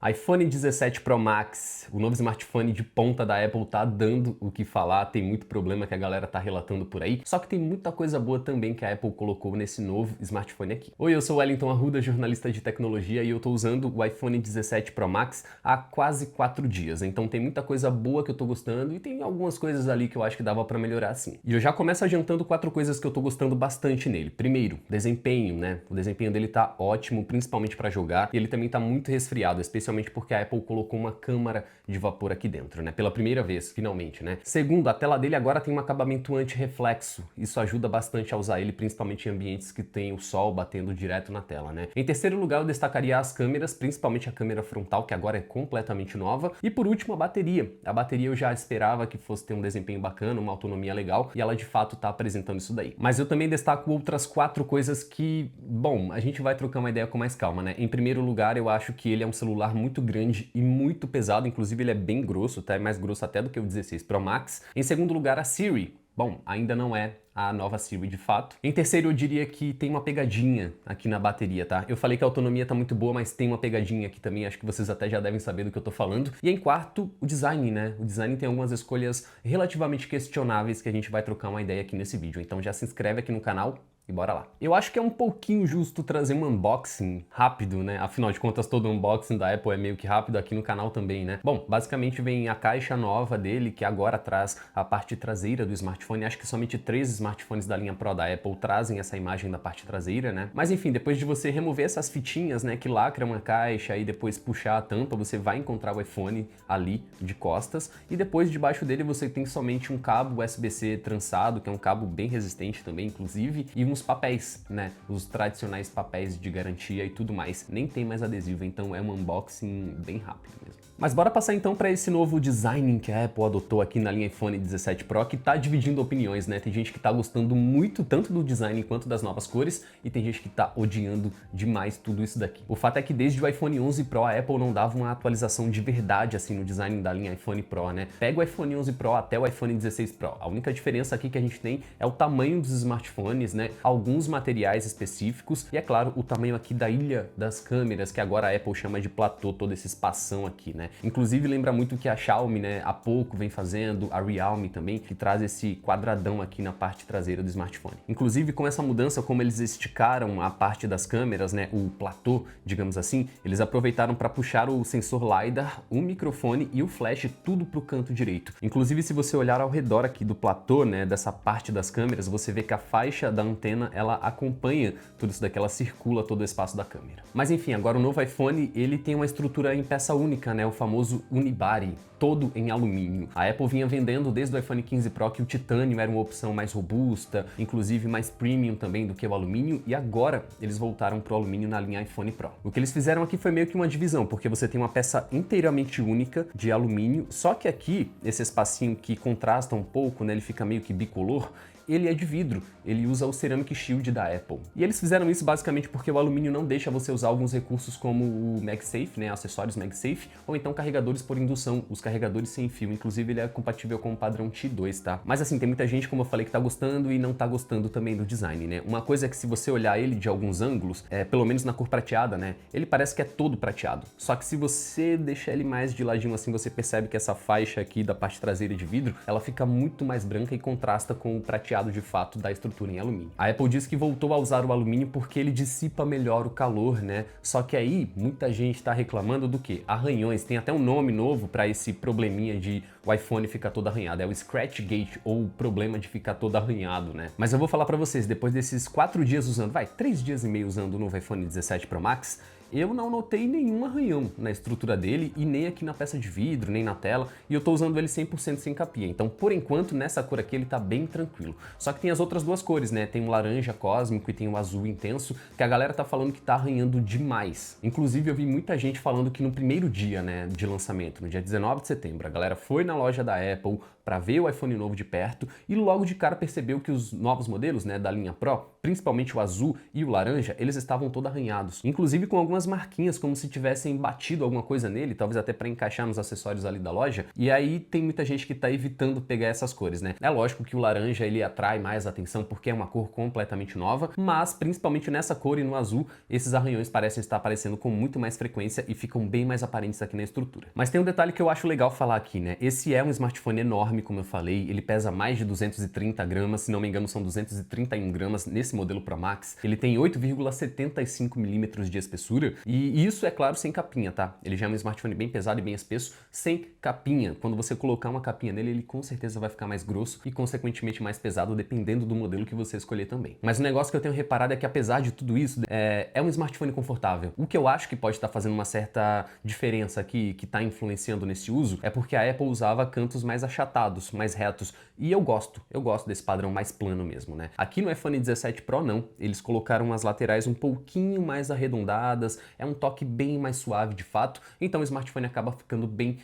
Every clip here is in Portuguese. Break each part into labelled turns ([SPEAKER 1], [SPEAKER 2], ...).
[SPEAKER 1] iPhone 17 Pro Max, o novo smartphone de ponta da Apple, tá dando o que falar, tem muito problema que a galera tá relatando por aí, só que tem muita coisa boa também que a Apple colocou nesse novo smartphone aqui. Oi, eu sou o Wellington Arruda, jornalista de tecnologia, e eu tô usando o iPhone 17 Pro Max há quase 4 dias, então tem muita coisa boa que eu tô gostando e tem algumas coisas ali que eu acho que dava pra melhorar sim. E eu já começo adiantando 4 coisas que eu tô gostando bastante nele. Primeiro, desempenho, né? O desempenho dele tá ótimo, principalmente pra jogar, e ele também tá muito resfriado, especialmente porque a Apple colocou uma câmara de vapor aqui dentro, né? Pela primeira vez, finalmente, né? Segundo, a tela dele agora tem um acabamento anti-reflexo. Isso ajuda bastante a usar ele, principalmente em ambientes que tem o sol batendo direto na tela, né? Em terceiro lugar, eu destacaria as câmeras, principalmente a câmera frontal, que agora é completamente nova. E por último, a bateria. A bateria eu já esperava que fosse ter um desempenho bacana, uma autonomia legal, e ela de fato tá apresentando isso daí. Mas eu também destaco outras 4 coisas que, bom, a gente vai trocar uma ideia com mais calma, né? Em primeiro lugar, eu acho que ele é um celular muito grande e muito pesado, inclusive ele é bem grosso, tá? É mais grosso até do que o 16 Pro Max. Em segundo lugar, a Siri. Bom, ainda não é a nova Siri de fato. Em terceiro, eu diria que tem uma pegadinha aqui na bateria, tá? Eu falei que a autonomia tá muito boa, mas tem uma pegadinha aqui também, acho que vocês até já devem saber do que eu tô falando. E em quarto, o design, né? O design tem algumas escolhas relativamente questionáveis que a gente vai trocar uma ideia aqui nesse vídeo. Então já se inscreve aqui no canal e bora lá. Eu acho que é um pouquinho justo trazer um unboxing rápido, né? Afinal de contas, todo unboxing da Apple é meio que rápido, aqui no canal também, né? Bom, basicamente vem a caixa nova dele, que agora traz a parte traseira do smartphone. Acho que somente 3 smartphones da linha Pro da Apple trazem essa imagem da parte traseira, né? Mas enfim, depois de você remover essas fitinhas, né, que lacram a caixa e depois puxar a tampa, você vai encontrar o iPhone ali de costas. E depois, debaixo dele, você tem somente um cabo USB-C trançado, que é um cabo bem resistente também, inclusive, e uns papéis, né? Os tradicionais papéis de garantia e tudo mais. Nem tem mais adesivo, então é um unboxing bem rápido mesmo. Mas bora passar então para esse novo design que a Apple adotou aqui na linha iPhone 17 Pro, que tá dividindo opiniões, né? Tem gente que tá gostando muito tanto do design quanto das novas cores, e tem gente que tá odiando demais tudo isso daqui. O fato é que desde o iPhone 11 Pro a Apple não dava uma atualização de verdade assim no design da linha iPhone Pro, né? Pega o iPhone 11 Pro até o iPhone 16 Pro. A única diferença aqui que a gente tem é o tamanho dos smartphones, né? Alguns materiais específicos e, é claro, o tamanho aqui da ilha das câmeras, que agora a Apple chama de platô, todo esse espação aqui, né? Inclusive lembra muito o que a Xiaomi, né, há pouco vem fazendo, a Realme também, que traz esse quadradão aqui na parte traseira do smartphone. Inclusive, com essa mudança, como eles esticaram a parte das câmeras, né, o platô, digamos assim, eles aproveitaram para puxar o sensor LiDAR, o microfone e o flash tudo pro canto direito. Inclusive, se você olhar ao redor aqui do platô, né, dessa parte das câmeras, você vê que a faixa da antena, ela acompanha tudo isso daqui, ela circula todo o espaço da câmera. Mas enfim, agora o novo iPhone, ele tem uma estrutura em peça única, né, o famoso unibody, todo em alumínio. A Apple vinha vendendo desde o iPhone 15 Pro que o titânio era uma opção mais robusta, inclusive mais premium também do que o alumínio, e agora eles voltaram pro alumínio na linha iPhone Pro. O que eles fizeram aqui foi meio que uma divisão, porque você tem uma peça inteiramente única de alumínio, só que aqui, esse espacinho que contrasta um pouco, né, ele fica meio que bicolor, ele é de vidro, ele usa o Ceramic Shield da Apple. E eles fizeram isso basicamente porque o alumínio não deixa você usar alguns recursos como o MagSafe, né, acessórios MagSafe, ou então carregadores por indução, os carregadores sem fio. Inclusive ele é compatível com o padrão T2, tá? Mas assim, tem muita gente, como eu falei, que tá gostando e não tá gostando também do design, né? Uma coisa é que se você olhar ele de alguns ângulos, pelo menos na cor prateada, né, ele parece que é todo prateado. Só que se você deixar ele mais de ladinho assim, você percebe que essa faixa aqui da parte traseira de vidro, ela fica muito mais branca e contrasta com o prateado de fato da estrutura em alumínio. A Apple diz que voltou a usar o alumínio porque ele dissipa melhor o calor, né? Só que aí muita gente tá reclamando do quê? Arranhões. Tem até um nome novo para esse probleminha de o iPhone ficar todo arranhado. É o Scratch Gate, ou o problema de ficar todo arranhado, né? Mas eu vou falar para vocês, depois desses 4 dias usando, 3 dias e meio usando o novo iPhone 17 Pro Max, eu não notei nenhum arranhão na estrutura dele e nem aqui na peça de vidro, nem na tela, e eu tô usando ele 100% sem capinha. Então, por enquanto, nessa cor aqui ele tá bem tranquilo. Só que tem as outras duas cores, né? Tem o laranja cósmico e tem o azul intenso, que a galera tá falando que tá arranhando demais. Inclusive, eu vi muita gente falando que no primeiro dia, né, de lançamento, no dia 19 de setembro, a galera foi na loja da Apple, para ver o iPhone novo de perto e logo de cara percebeu que os novos modelos, né, da linha Pro, principalmente o azul e o laranja, eles estavam todos arranhados, inclusive com algumas marquinhas como se tivessem batido alguma coisa nele, talvez até para encaixar nos acessórios ali da loja. E aí tem muita gente que tá evitando pegar essas cores, né? É lógico que o laranja ele atrai mais atenção porque é uma cor completamente nova, mas principalmente nessa cor e no azul, esses arranhões parecem estar aparecendo com muito mais frequência e ficam bem mais aparentes aqui na estrutura. Mas tem um detalhe que eu acho legal falar aqui, né? Esse é um smartphone enorme, como eu falei, ele pesa mais de 230 gramas, se não me engano são 231 gramas nesse modelo Pro Max. Ele tem 8,75 milímetros de espessura e isso é claro sem capinha, tá? Ele já é um smartphone bem pesado e bem espesso, sem capinha. Quando você colocar uma capinha nele, ele com certeza vai ficar mais grosso e consequentemente mais pesado, dependendo do modelo que você escolher também. Mas o negócio que eu tenho reparado é que apesar de tudo isso, é um smartphone confortável. O que eu acho que pode estar fazendo uma certa diferença aqui, que está influenciando nesse uso, é porque a Apple usava cantos mais achatados, mais retos. E eu gosto desse padrão mais plano mesmo, né? Aqui no iPhone 17 Pro não, eles colocaram as laterais um pouquinho mais arredondadas, é um toque bem mais suave de fato, então o smartphone acaba ficando bem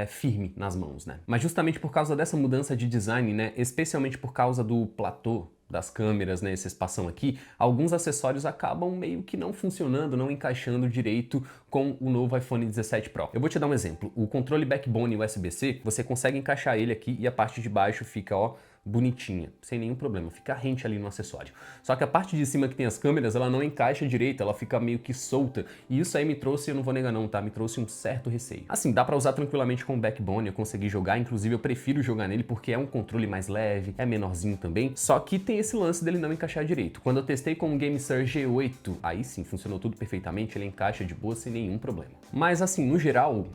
[SPEAKER 1] firme nas mãos, né? Mas justamente por causa dessa mudança de design, né, especialmente por causa do platô das câmeras, né, esse espação aqui, alguns acessórios acabam meio que não funcionando, não encaixando direito com o novo iPhone 17 Pro. Eu vou te dar um exemplo. O controle Backbone USB-C, você consegue encaixar ele aqui e a parte de baixo fica, ó, bonitinha, sem nenhum problema, fica rente ali no acessório. Só que a parte de cima que tem as câmeras, ela não encaixa direito, ela fica meio que solta, e isso aí me trouxe, eu não vou negar não, tá? Me trouxe um certo receio. Assim, dá pra usar tranquilamente com o Backbone, eu consegui jogar, inclusive eu prefiro jogar nele porque é um controle mais leve, é menorzinho também, só que tem esse lance dele não encaixar direito. Quando eu testei com o GameSir G8, aí sim, funcionou tudo perfeitamente, ele encaixa de boa sem nenhum problema. Mas assim, no geral,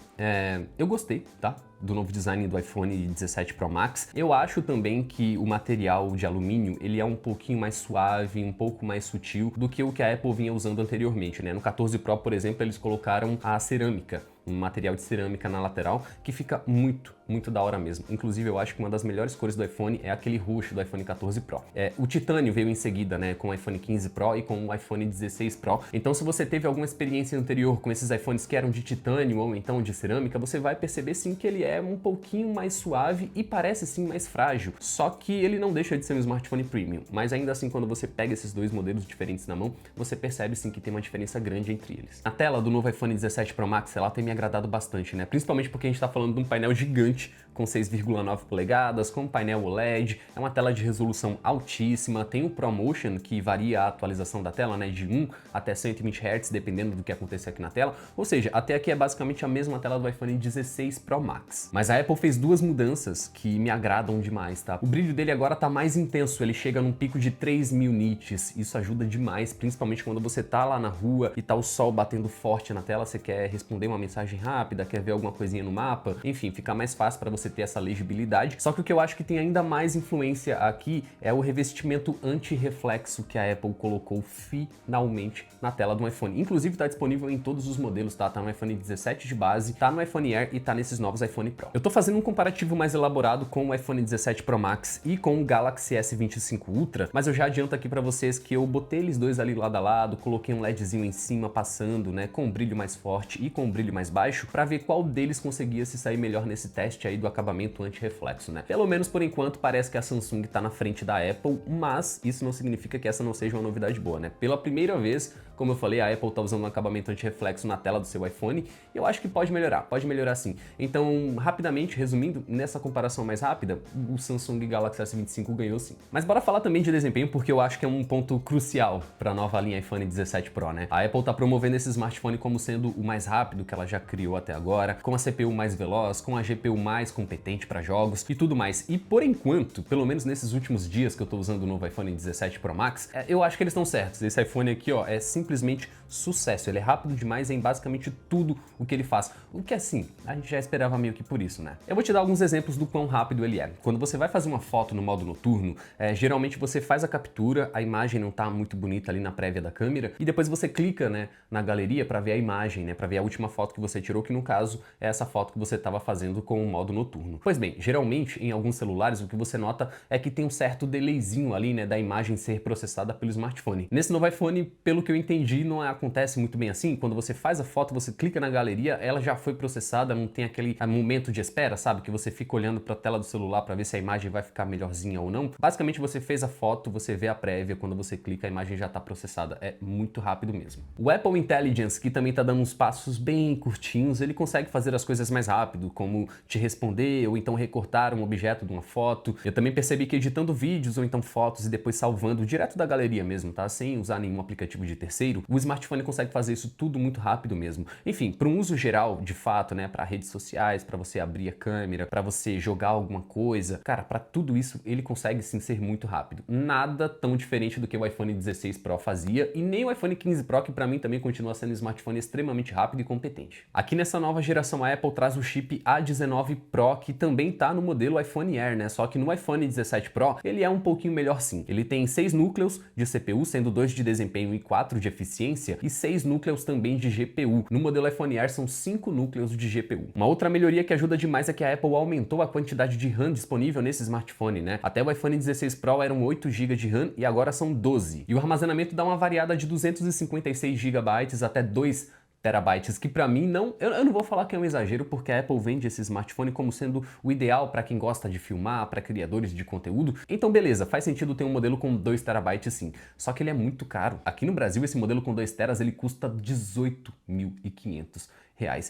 [SPEAKER 1] eu gostei, tá? Do novo design do iPhone 17 Pro Max. Eu acho também que o material de alumínio, ele é um pouquinho mais suave, um pouco mais sutil do que o que a Apple vinha usando anteriormente, né? No 14 Pro, por exemplo, eles colocaram a cerâmica, um material de cerâmica na lateral, que fica muito da hora mesmo. Inclusive, eu acho que uma das melhores cores do iPhone é aquele roxo do iPhone 14 Pro. O titânio veio em seguida, né, com o iPhone 15 Pro e com o iPhone 16 Pro. Então, se você teve alguma experiência anterior com esses iPhones que eram de titânio ou então de cerâmica, você vai perceber sim que ele é um pouquinho mais suave e parece sim mais frágil. Só que ele não deixa de ser um smartphone premium. Mas ainda assim, quando você pega esses dois modelos diferentes na mão, você percebe sim que tem uma diferença grande entre eles. A tela do novo iPhone 17 Pro Max, ela tem me agradado bastante, né? Principalmente porque a gente tá falando de um painel gigante com 6,9 polegadas, com painel OLED, é uma tela de resolução altíssima, tem o ProMotion, que varia a atualização da tela, né, de 1 até 120 Hz, dependendo do que acontecer aqui na tela, ou seja, até aqui é basicamente a mesma tela do iPhone 16 Pro Max. Mas a Apple fez duas mudanças que me agradam demais, tá? O brilho dele agora tá mais intenso, ele chega num pico de 3.000 nits, isso ajuda demais, principalmente quando você tá lá na rua e tá o sol batendo forte na tela, você quer responder uma mensagem rápida, quer ver alguma coisinha no mapa, enfim, fica mais fácil para você ter essa legibilidade. Só que o que eu acho que tem ainda mais influência aqui é o revestimento anti-reflexo que a Apple colocou finalmente na tela do iPhone. Inclusive tá disponível em todos os modelos, tá? Tá no iPhone 17 de base, tá no iPhone Air e tá nesses novos iPhone Pro. Eu tô fazendo um comparativo mais elaborado com o iPhone 17 Pro Max e com o Galaxy S25 Ultra, mas eu já adianto aqui para vocês que eu botei eles dois ali lado a lado, coloquei um LEDzinho em cima passando, né, com um brilho mais forte e com um brilho mais baixo, para ver qual deles conseguia se sair melhor nesse teste aí do acabamento anti-reflexo, né? Pelo menos por enquanto parece que a Samsung tá na frente da Apple, mas isso não significa que essa não seja uma novidade boa, né? Pela primeira vez, como eu falei, a Apple tá usando um acabamento anti-reflexo na tela do seu iPhone e eu acho que pode melhorar sim. Então, rapidamente, resumindo, nessa comparação mais rápida, o Samsung Galaxy S25 ganhou sim. Mas bora falar também de desempenho, porque eu acho que é um ponto crucial para a nova linha iPhone 17 Pro, né? A Apple tá promovendo esse smartphone como sendo o mais rápido que ela já criou até agora, com a CPU mais veloz, com a GPU mais competente para jogos e tudo mais. E por enquanto, pelo menos nesses últimos dias que eu tô usando o novo iPhone 17 Pro Max, eu acho que eles estão certos. Esse iPhone aqui, ó, é simplesmente sucesso. Ele é rápido demais em basicamente tudo o que ele faz. O que assim, a gente já esperava meio que por isso, né? Eu vou te dar alguns exemplos do quão rápido ele é. Quando você vai fazer uma foto no modo noturno, geralmente você faz a captura, a imagem não tá muito bonita ali na prévia da câmera, e depois você clica, né, na galeria para ver a imagem, né, para ver a última foto que você tirou, que no caso é essa foto que você estava fazendo com o modo noturno. Pois bem, geralmente em alguns celulares o que você nota é que tem um certo delayzinho ali, né, da imagem ser processada pelo smartphone. Nesse novo iPhone, pelo que eu entendi, não acontece muito bem assim, quando você faz a foto, você clica na galeria, ela já foi processada, não tem aquele momento de espera, sabe? Que você fica olhando para a tela do celular para ver se a imagem vai ficar melhorzinha ou não. Basicamente você fez a foto, você vê a prévia, quando você clica a imagem já está processada. É muito rápido mesmo. O Apple Intelligence, que também está dando uns passos bem curtinhos, ele consegue fazer as coisas mais rápido, como te responder ou então recortar um objeto de uma foto. Eu também percebi que editando vídeos ou então fotos e depois salvando direto da galeria mesmo, tá? Sem usar nenhum aplicativo de terceiro, o smartphone consegue fazer isso tudo muito rápido mesmo. Enfim, para um uso geral, de fato, né, para redes sociais, para você abrir a câmera, para você jogar alguma coisa, cara, para tudo isso ele consegue sim ser muito rápido. Nada tão diferente do que o iPhone 16 Pro fazia e nem o iPhone 15 Pro, que para mim também continua sendo um smartphone extremamente rápido e competente. Aqui nessa nova geração a Apple traz o chip A19 Pro, que também tá no modelo iPhone Air, né? Só que no iPhone 17 Pro ele é um pouquinho melhor sim. Ele tem 6 núcleos de CPU, sendo 2 de desempenho e 4 de eficiência, e 6 núcleos também de GPU. No modelo iPhone Air são 5 núcleos de GPU. Uma outra melhoria que ajuda demais é que a Apple aumentou a quantidade de RAM disponível nesse smartphone, né? Até o iPhone 16 Pro eram 8 GB de RAM e agora são 12. E o armazenamento dá uma variada de 256 GB até 2 terabytes, que pra mim eu não vou falar que é um exagero, porque a Apple vende esse smartphone como sendo o ideal para quem gosta de filmar, para criadores de conteúdo. Então beleza, faz sentido ter um modelo com 2 terabytes sim, só que ele é muito caro. Aqui no Brasil esse modelo com 2 teras ele custa R$18.500.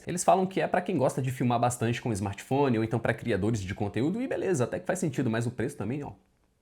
[SPEAKER 1] Eles falam que é para quem gosta de filmar bastante com smartphone ou então para criadores de conteúdo, e beleza, até que faz sentido, mas o preço também, ó,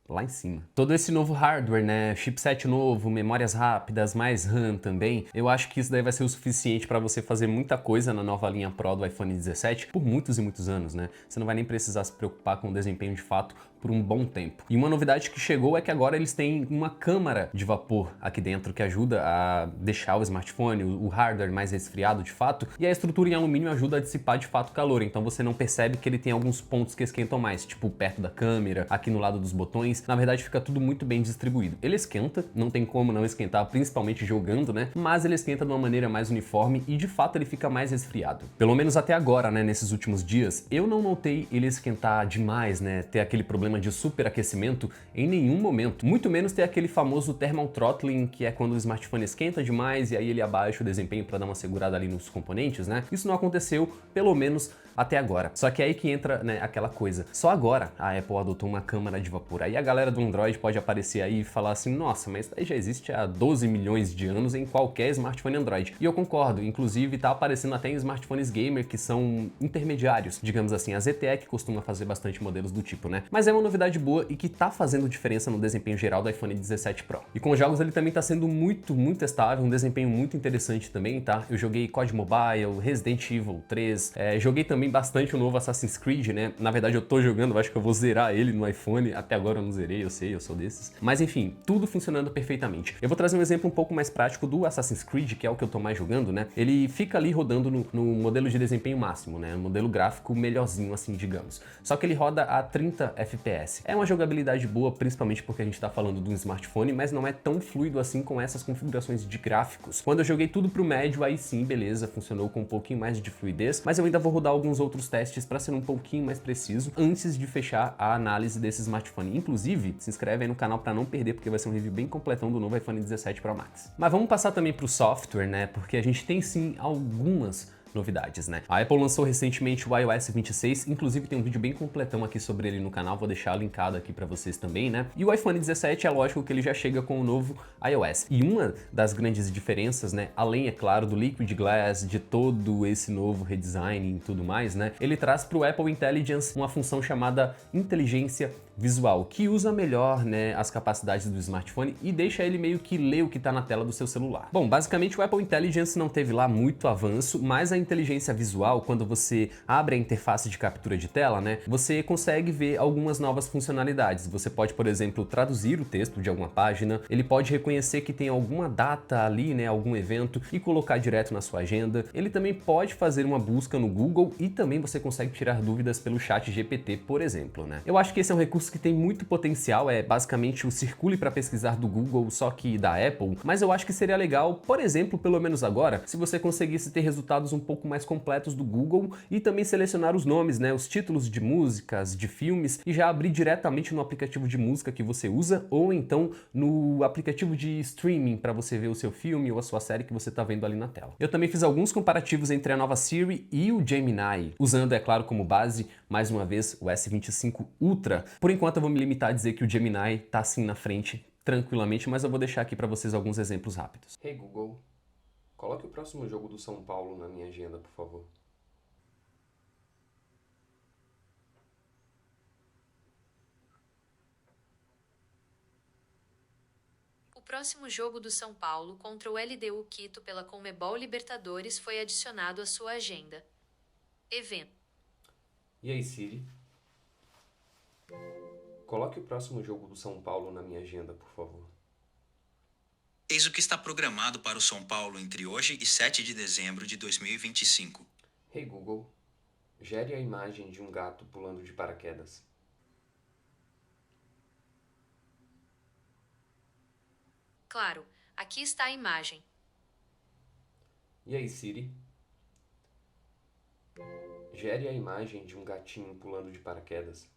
[SPEAKER 1] lá em cima. Todo esse novo hardware, né, chipset novo, memórias rápidas, mais RAM também, eu acho que isso daí vai ser o suficiente para você fazer muita coisa na nova linha Pro do iPhone 17 por muitos e muitos anos, né? Você não vai nem precisar se preocupar com o desempenho de fato por um bom tempo. E uma novidade que chegou é que agora eles têm uma câmara de vapor aqui dentro que ajuda a deixar o smartphone, o hardware mais resfriado de fato, e a estrutura em alumínio ajuda a dissipar de fato o calor, então você não percebe que ele tem alguns pontos que esquentam mais, tipo perto da câmera, aqui no lado dos botões. Na verdade fica tudo muito bem distribuído. Ele esquenta, não tem como não esquentar, principalmente jogando, né? Mas ele esquenta de uma maneira mais uniforme e de fato ele fica mais resfriado. Pelo menos até agora, né, nesses últimos dias, eu não notei ele esquentar demais, né, ter aquele problema de superaquecimento em nenhum momento. Muito menos ter aquele famoso thermal throttling, que é quando o smartphone esquenta demais e aí ele abaixa o desempenho para dar uma segurada ali nos componentes, né? Isso não aconteceu, pelo menos até agora. Só que é aí que entra, né, aquela coisa. Só agora a Apple adotou uma câmara de vapor. Aí a galera do Android pode aparecer aí e falar assim, nossa, mas isso já existe há 12 milhões de anos em qualquer smartphone Android. E eu concordo, inclusive tá aparecendo até em smartphones gamer que são intermediários, digamos assim. A ZTE que costuma fazer bastante modelos do tipo, né? Mas é uma novidade boa e que tá fazendo diferença no desempenho geral do iPhone 17 Pro. E com os jogos ele também tá sendo muito estável, um desempenho muito interessante também, tá? Eu joguei COD Mobile, Resident Evil 3, joguei também bastante o novo Assassin's Creed, né? Na verdade eu tô jogando, eu acho que eu vou zerar ele no iPhone, até agora eu não zerei, eu sei, eu sou desses. Mas enfim, tudo funcionando perfeitamente. Eu vou trazer um exemplo um pouco mais prático do Assassin's Creed, que é o que eu tô mais jogando, né? Ele fica ali rodando no modelo de desempenho máximo, né? Um modelo gráfico melhorzinho, assim, digamos. Só que ele roda a 30 FPS. É uma jogabilidade boa, principalmente porque a gente tá falando de um smartphone, mas não é tão fluido assim com essas configurações de gráficos. Quando eu joguei tudo pro médio, aí sim, beleza, funcionou com um pouquinho mais de fluidez, mas eu ainda vou rodar alguns outros testes para ser um pouquinho mais preciso antes de fechar a análise desse smartphone. Inclusive, se inscreve aí no canal para não perder, porque vai ser um review bem completão do novo iPhone 17 Pro Max. Mas vamos passar também pro software, né? Porque a gente tem sim algumas novidades, né? A Apple lançou recentemente o iOS 26, inclusive tem um vídeo bem completão aqui sobre ele no canal, vou deixar linkado aqui pra vocês também, né? E o iPhone 17 é lógico que ele já chega com o novo iOS. E uma das grandes diferenças, né, além, é claro, do Liquid Glass, de todo esse novo redesign e tudo mais, né, ele traz pro Apple Intelligence uma função chamada inteligência visual, que usa melhor, né, as capacidades do smartphone e deixa ele meio que ler o que tá na tela do seu celular. Bom, basicamente o Apple Intelligence não teve lá muito avanço, mas a inteligência visual, quando você abre a interface de captura de tela, né, você consegue ver algumas novas funcionalidades. Você pode, por exemplo, traduzir o texto de alguma página, ele pode reconhecer que tem alguma data ali, né, algum evento e colocar direto na sua agenda. Ele também pode fazer uma busca no Google e também você consegue tirar dúvidas pelo chat GPT, por exemplo, né. Eu acho que esse é um recurso que tem muito potencial, é basicamente o Circule para pesquisar do Google, só que da Apple, mas eu acho que seria legal, por exemplo, pelo menos agora, se você conseguisse ter resultados um pouco pouco mais completos do Google e também selecionar os nomes, né, os títulos de músicas, de filmes e já abrir diretamente no aplicativo de música que você usa ou então no aplicativo de streaming para você ver o seu filme ou a sua série que você está vendo ali na tela. Eu também fiz alguns comparativos entre a nova Siri e o Gemini, usando, é claro, como base, mais uma vez, o S25 Ultra. Por enquanto eu vou me limitar a dizer que o Gemini está assim na frente, tranquilamente, mas eu vou deixar aqui para vocês alguns exemplos rápidos.
[SPEAKER 2] Hey Google, coloque o próximo jogo do São Paulo na minha agenda, por favor.
[SPEAKER 3] O próximo jogo do São Paulo contra o LDU Quito pela Conmebol Libertadores foi adicionado à sua agenda. Evento.
[SPEAKER 2] E aí, Siri? Coloque o próximo jogo do São Paulo na minha agenda, por favor.
[SPEAKER 4] Eis o que está programado para o São Paulo entre hoje e 7 de dezembro de 2025.
[SPEAKER 2] Hey Google, gere a imagem de um gato pulando de paraquedas.
[SPEAKER 3] Claro, aqui está a imagem.
[SPEAKER 2] E aí, Siri? Gere a imagem de um gatinho pulando de paraquedas.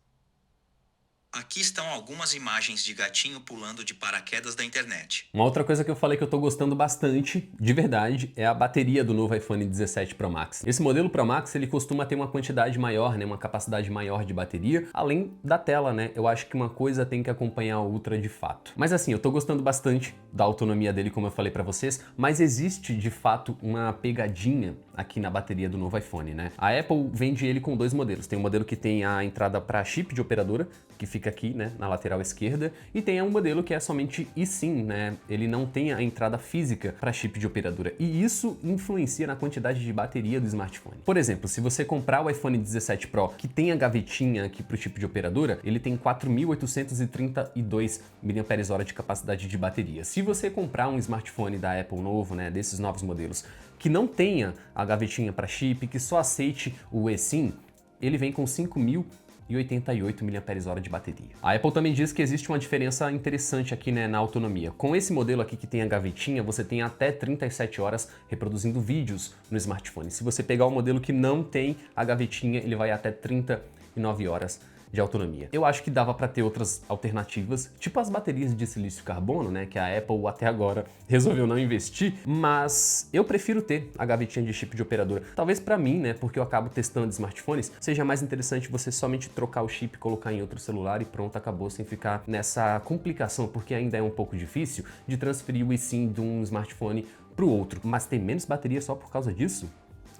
[SPEAKER 4] Aqui estão algumas imagens de gatinho pulando de paraquedas da internet.
[SPEAKER 1] Uma outra coisa que eu falei que eu tô gostando bastante, de verdade, é a bateria do novo iPhone 17 Pro Max. Esse modelo Pro Max, ele costuma ter uma quantidade maior, né, uma capacidade maior de bateria, além da tela, né? Eu acho que uma coisa tem que acompanhar o Ultra de fato. Mas assim, eu tô gostando bastante da autonomia dele, como eu falei pra vocês, mas existe de fato uma pegadinha aqui na bateria do novo iPhone, né? A Apple vende ele com dois modelos. Tem um modelo que tem a entrada para chip de operadora, que fica aqui, né, na lateral esquerda, e tem um modelo que é somente eSIM, né? Ele não tem a entrada física para chip de operadora, e isso influencia na quantidade de bateria do smartphone. Por exemplo, se você comprar o iPhone 17 Pro, que tem a gavetinha aqui para o chip de operadora, ele tem 4.832 mAh de capacidade de bateria. Se você comprar um smartphone da Apple novo, né, desses novos modelos, que não tenha a gavetinha para chip, que só aceite o eSIM, ele vem com 5.088 mAh de bateria. A Apple também diz que existe uma diferença interessante aqui, né, na autonomia. Com esse modelo aqui que tem a gavetinha, você tem até 37 horas reproduzindo vídeos no smartphone. Se você pegar o modelo que não tem a gavetinha, ele vai até 39 horas de autonomia. Eu acho que dava para ter outras alternativas, tipo as baterias de silício carbono, né, que a Apple até agora resolveu não investir, mas eu prefiro ter a gavetinha de chip de operadora. Talvez para mim, né, porque eu acabo testando smartphones, seja mais interessante você somente trocar o chip, colocar em outro celular e pronto, acabou, sem ficar nessa complicação, porque ainda é um pouco difícil de transferir o eSIM de um smartphone para o outro. Mas tem menos bateria só por causa disso?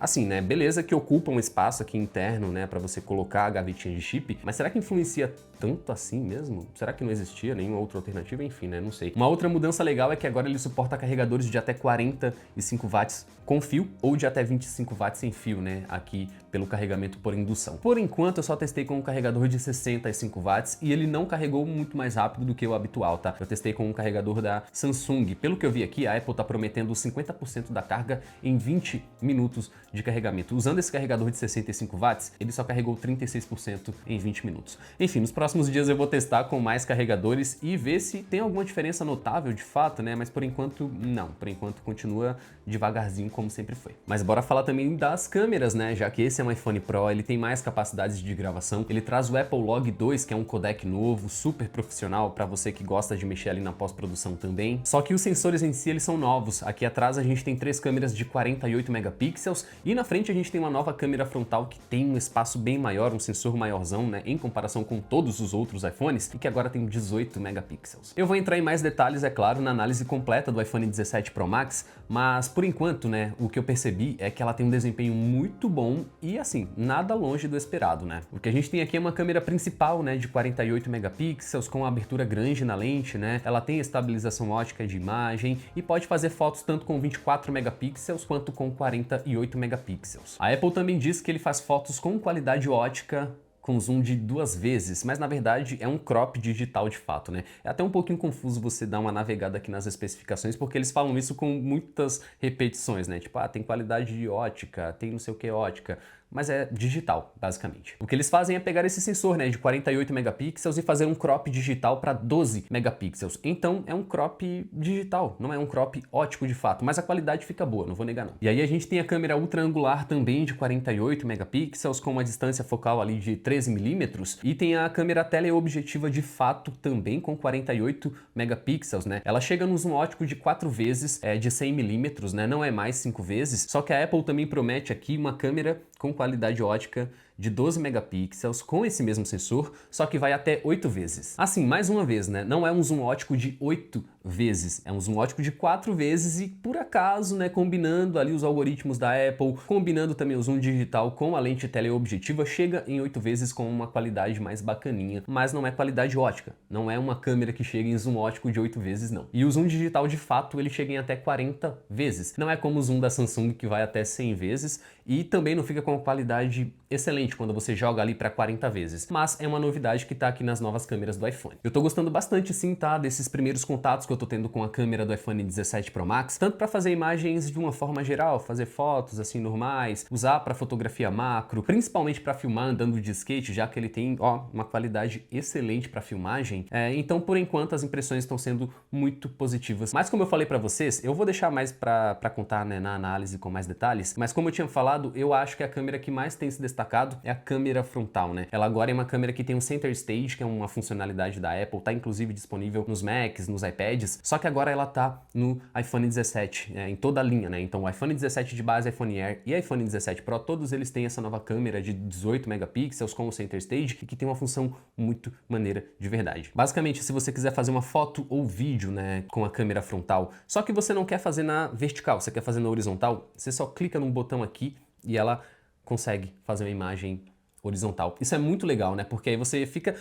[SPEAKER 1] Assim, né, beleza que ocupa um espaço aqui interno, né, para você colocar a gavetinha de chip, mas será que influencia tanto assim mesmo? Será que não existia nenhuma outra alternativa? Enfim, né, não sei. Uma outra mudança legal é que agora ele suporta carregadores de até 45 watts com fio ou de até 25 watts sem fio, né, aqui pelo carregamento por indução. Por enquanto eu só testei com um carregador de 65 watts e ele não carregou muito mais rápido do que o habitual, tá? Eu testei com um carregador da Samsung. Pelo que eu vi aqui, a Apple tá prometendo 50% da carga em 20 minutos de carregamento. Usando esse carregador de 65 watts, ele só carregou 36% em 20 minutos. Enfim, nos próximos dias eu vou testar com mais carregadores e ver se tem alguma diferença notável de fato, né? Mas por enquanto, não. Por enquanto continua devagarzinho como sempre foi. Mas bora falar também das câmeras, né? Já que esse é um iPhone Pro, ele tem mais capacidades de gravação. Ele traz o Apple Log 2, que é um codec novo, super profissional para você que gosta de mexer ali na pós-produção também. Só que os sensores em si, eles são novos. Aqui atrás a gente tem 3 câmeras de 48 megapixels e na frente a gente tem uma nova câmera frontal que tem um espaço bem maior, um sensor maiorzão, né, em comparação com todos os outros iPhones, e que agora tem 18 megapixels. Eu vou entrar em mais detalhes, é claro, na análise completa do iPhone 17 Pro Max, mas por enquanto, né, o que eu percebi é que ela tem um desempenho muito bom e assim, nada longe do esperado, né? O que a gente tem aqui é uma câmera principal, né, de 48 megapixels com abertura grande na lente, né? Ela tem estabilização ótica de imagem e pode fazer fotos tanto com 24 megapixels quanto com 48 megapixels. A Apple também diz que ele faz fotos com qualidade ótica com zoom de 2 vezes, mas na verdade é um crop digital de fato, né? É até um pouquinho confuso você dar uma navegada aqui nas especificações, porque eles falam isso com muitas repetições, né? Tipo, tem qualidade de ótica, tem não sei o que ótica, mas é digital, basicamente. O que eles fazem é pegar esse sensor, né, de 48 megapixels e fazer um crop digital para 12 megapixels. Então é um crop digital, não é um crop ótico de fato, mas a qualidade fica boa, não vou negar não. E aí a gente tem a câmera ultra angular também de 48 megapixels com uma distância focal ali de 13 milímetros e tem a câmera teleobjetiva de fato também com 48 megapixels, né? Ela chega no zoom ótico de 4 vezes, de 100 milímetros, né? Não é mais 5 vezes, só que a Apple também promete aqui uma câmera com qualidade ótica de 12 megapixels com esse mesmo sensor, só que vai até 8 vezes. Assim, mais uma vez, né? Não é um zoom ótico de 8 vezes, é um zoom ótico de 4 vezes e por acaso, né, combinando ali os algoritmos da Apple, combinando também o zoom digital com a lente teleobjetiva, chega em 8 vezes com uma qualidade mais bacaninha, mas não é qualidade ótica, não é uma câmera que chega em zoom ótico de 8 vezes não. E o zoom digital de fato ele chega em até 40 vezes, não é como o zoom da Samsung que vai até 100 vezes e também não fica com uma qualidade excelente quando você joga ali para 40 vezes, mas é uma novidade que tá aqui nas novas câmeras do iPhone. Eu tô gostando bastante sim, tá, desses primeiros contatos que eu tô tendo com a câmera do iPhone 17 Pro Max, tanto para fazer imagens de uma forma geral, fazer fotos assim normais, usar para fotografia macro, principalmente para filmar andando de skate, já que ele tem, ó, uma qualidade excelente para filmagem. Então, por enquanto, as impressões estão sendo muito positivas. Mas como eu falei para vocês, eu vou deixar mais para contar, né, na análise com mais detalhes, mas como eu tinha falado, eu acho que a câmera que mais tem se destacado é a câmera frontal, né? Ela agora é uma câmera que tem um Center Stage, que é uma funcionalidade da Apple, tá inclusive disponível nos Macs, nos iPads, só que agora ela tá no iPhone 17, em toda a linha, né? Então o iPhone 17 de base, iPhone Air e iPhone 17 Pro, todos eles têm essa nova câmera de 18 megapixels com o Center Stage e que tem uma função muito maneira de verdade. Basicamente, se você quiser fazer uma foto ou vídeo, né, com a câmera frontal, só que você não quer fazer na vertical, você quer fazer na horizontal, você só clica num botão aqui e ela consegue fazer uma imagem horizontal. Isso é muito legal, né? Porque aí você fica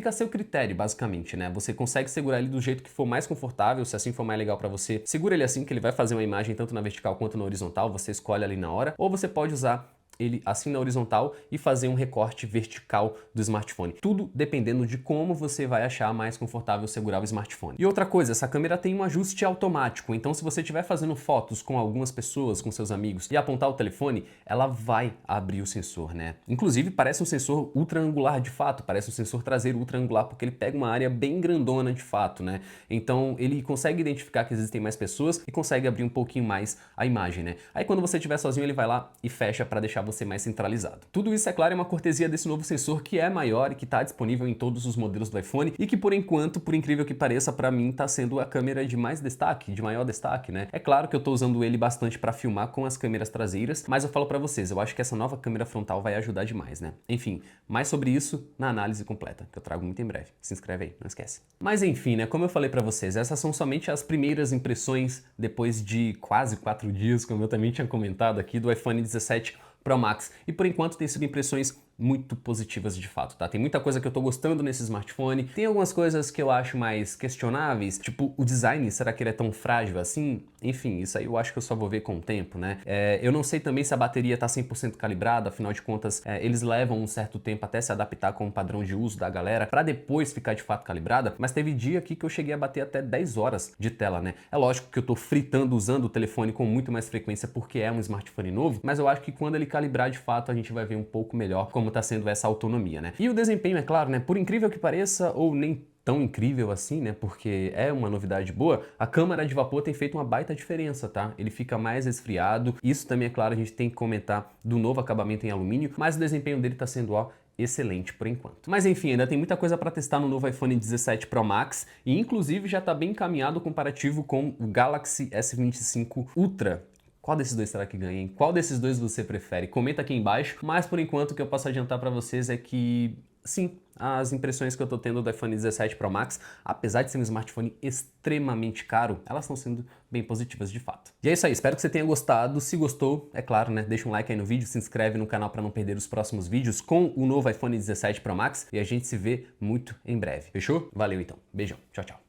[SPEAKER 1] a seu critério, basicamente, né? Você consegue segurar ele do jeito que for mais confortável, se assim for mais legal para você. Segura ele assim que ele vai fazer uma imagem tanto na vertical quanto na horizontal, você escolhe ali na hora, ou você pode usar ele assim na horizontal e fazer um recorte vertical do smartphone. Tudo dependendo de como você vai achar mais confortável segurar o smartphone. E outra coisa, essa câmera tem um ajuste automático, então se você estiver fazendo fotos com algumas pessoas, com seus amigos, e apontar o telefone, ela vai abrir o sensor, né? Inclusive parece um sensor ultra angular de fato, parece um sensor traseiro ultra angular, porque ele pega uma área bem grandona de fato, né? Então ele consegue identificar que existem mais pessoas e consegue abrir um pouquinho mais a imagem, né? Aí quando você estiver sozinho, ele vai lá e fecha para deixar você mais centralizado. Tudo isso, é claro, é uma cortesia desse novo sensor que é maior e que está disponível em todos os modelos do iPhone e que, por enquanto, por incrível que pareça, para mim está sendo a câmera de mais destaque, de maior destaque, né? É claro que eu estou usando ele bastante para filmar com as câmeras traseiras, mas eu falo para vocês, eu acho que essa nova câmera frontal vai ajudar demais, né? Enfim, mais sobre isso na análise completa, que eu trago muito em breve. Se inscreve aí, não esquece. Mas enfim, né? Como eu falei para vocês, essas são somente as primeiras impressões depois de quase 4 dias, como eu também tinha comentado aqui, do iPhone 17 Pro Max. E por enquanto tem sido impressões muito positivas de fato, tá? Tem muita coisa que eu tô gostando nesse smartphone, tem algumas coisas que eu acho mais questionáveis, tipo o design, será que ele é tão frágil assim? Enfim, isso aí eu acho que eu só vou ver com o tempo, né? Eu não sei também se a bateria tá 100% calibrada, afinal de contas, eles levam um certo tempo até se adaptar com o padrão de uso da galera, pra depois ficar de fato calibrada, mas teve dia aqui que eu cheguei a bater até 10 horas de tela, né? É lógico que eu tô fritando usando o telefone com muito mais frequência porque é um smartphone novo, mas eu acho que quando ele calibrar de fato, a gente vai ver um pouco melhor como tá sendo essa autonomia, né? E o desempenho, é claro, né? Por incrível que pareça, ou nem tão incrível assim, né? Porque é uma novidade boa, a câmara de vapor tem feito uma baita diferença, tá? Ele fica mais esfriado. Isso também, é claro, a gente tem que comentar do novo acabamento em alumínio, mas o desempenho dele tá sendo, ó, excelente por enquanto. Mas enfim, ainda tem muita coisa para testar no novo iPhone 17 Pro Max e inclusive já tá bem encaminhado o comparativo com o Galaxy S25 Ultra. Qual desses dois será que ganha, hein? Qual desses dois você prefere? Comenta aqui embaixo, mas por enquanto o que eu posso adiantar para vocês é que, sim, as impressões que eu tô tendo do iPhone 17 Pro Max, apesar de ser um smartphone extremamente caro, elas estão sendo bem positivas de fato. E é isso aí, espero que você tenha gostado. Se gostou, é claro, né? Deixa um like aí no vídeo, se inscreve no canal para não perder os próximos vídeos com o novo iPhone 17 Pro Max e a gente se vê muito em breve. Fechou? Valeu então. Beijão. Tchau, tchau.